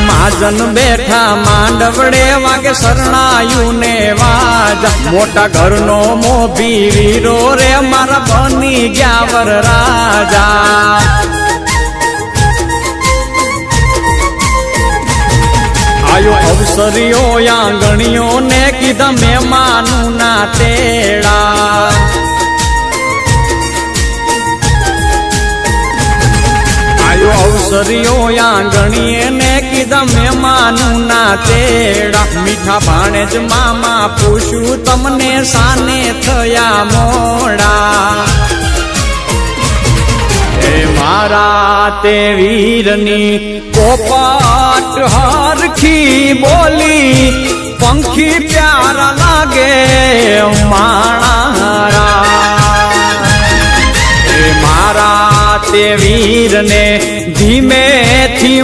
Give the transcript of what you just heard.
મહાજન બેઠા માંડવડે વાગે શરણાયું ને વાજા મોટા ઘરનો મોભી વીરો રે મારા બની ગયા વર રાજા આયો અવસરીઓ આંગણીઓ ને કીધા મહેમાનું ના તેડા અવસરીઓ આંગણીએ ને કીધા મહેમાનું ના તેડા મીઠા ભાણે જ મામા પૂછ્યું તમને સાને થયા મોડા હે મારા તે વીરની પોપટ હરખી બોલી પંખી પ્યારા લાગે માણારા હે મારા તે વીરને ધીમેથી